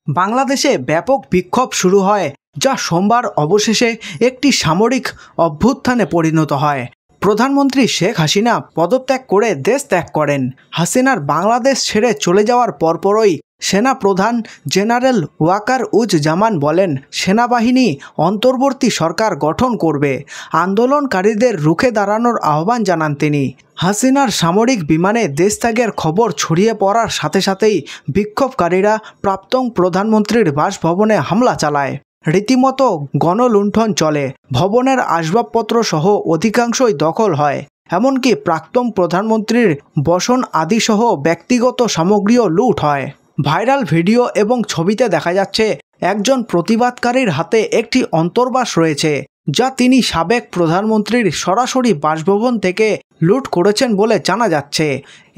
বাংলাদেশে ব্যাপক বিক্ষোভ শুরু হয়, যা সোমবার অবশেষে একটি সামরিক অভ্যুত্থানে পরিণত হয়। প্রধানমন্ত্রী শেখ হাসিনা পদত্যাগ করে দেশ ত্যাগ করেন। হাসিনার বাংলাদেশ ছেড়ে চলে যাওয়ার পরপরই সেনা প্রধান জেনারেল ওয়াকার উজ জামান বলেন, সেনাবাহিনী অন্তর্বর্তী সরকার গঠন করবে। আন্দোলনকারীদের রুখে দাঁড়ানোর আহ্বান জানান তিনি। হাসিনার সামরিক বিমানে দেশত্যাগের খবর ছড়িয়ে পড়ার সাথে সাথেই বিক্ষোভকারীরা প্রাক্তন প্রধানমন্ত্রীর বাসভবনে হামলা চালায়। রীতিমতো গণলুণ্ঠন চলে। ভবনের আসবাবপত্র সহ অধিকাংশই দখল হয়। এমনকি প্রাক্তন প্রধানমন্ত্রীর বসন আদিসহ ব্যক্তিগত সামগ্রীও লুট হয়। ভাইরাল ভিডিও এবং ছবিতে দেখা যাচ্ছে একজন প্রতিবাদকারীর হাতে একটি অন্তর্বাস রয়েছে, যা তিনি সাবেক প্রধানমন্ত্রীর সরাসরি বাসভবন থেকে লুট করেছেন বলে জানা যাচ্ছে।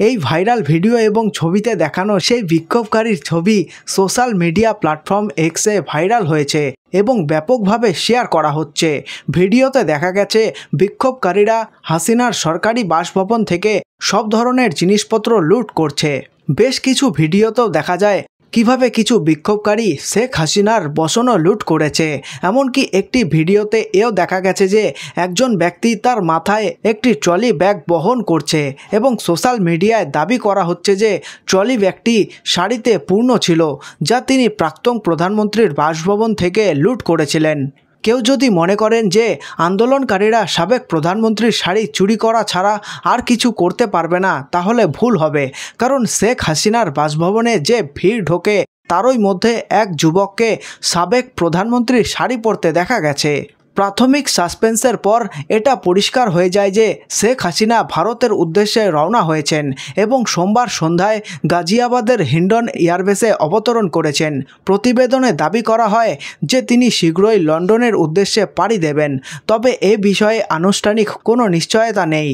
এই ভাইরাল ভিডিও এবং ছবিতে দেখানো সেই বিক্ষোভকারীর ছবি সোশ্যাল মিডিয়া প্ল্যাটফর্ম এক্সে ভাইরাল হয়েছে এবং ব্যাপকভাবে শেয়ার করা হচ্ছে। ভিডিওতে দেখা গেছে বিক্ষোভকারীরা হাসিনার সরকারি বাসভবন থেকে সব ধরনের জিনিসপত্র লুট করছে। বেশ কিছু ভিডিওতেও দেখা যায় কিভাবে কিছু বিক্ষোভকারী শেখ হাসিনার বসনও লুট করেছে। এমনকি একটি ভিডিওতে এও দেখা গেছে যে একজন ব্যক্তি তার মাথায় একটি ট্রলি ব্যাগ বহন করছে এবং সোশ্যাল মিডিয়ায় দাবি করা হচ্ছে যে ট্রলি ব্যাগটি শাড়িতে পূর্ণ ছিল, যা তিনি প্রাক্তন প্রধানমন্ত্রীর বাসভবন থেকে লুট করেছিলেন। কেউ যদি মনে করেন যে আন্দোলনকারীরা সাবেক প্রধানমন্ত্রীর শাড়ি চুরি করা ছাড়া আর কিছু করতে পারবে না, তাহলে ভুল হবে। কারণ শেখ হাসিনার বাসভবনে যে ভিড় ঢোকে তারই মধ্যে এক যুবককে সাবেক প্রধানমন্ত্রীর শাড়ি পরতে দেখা গেছে। প্রাথমিক সাসপেন্সের পর এটা পরিষ্কার হয়ে যায় যে শেখ হাসিনা ভারতের উদ্দেশ্যে রওনা হয়েছেন এবং সোমবার সন্ধ্যায় গাজিয়াবাদের হিন্ডন এয়ারবেসে অবতরণ করেছেন। প্রতিবেদনে দাবি করা হয় যে তিনি শীঘ্রই লন্ডনের উদ্দেশ্যে পাড়ি দেবেন, তবে এ বিষয়ে আনুষ্ঠানিক কোনো নিশ্চয়তা নেই।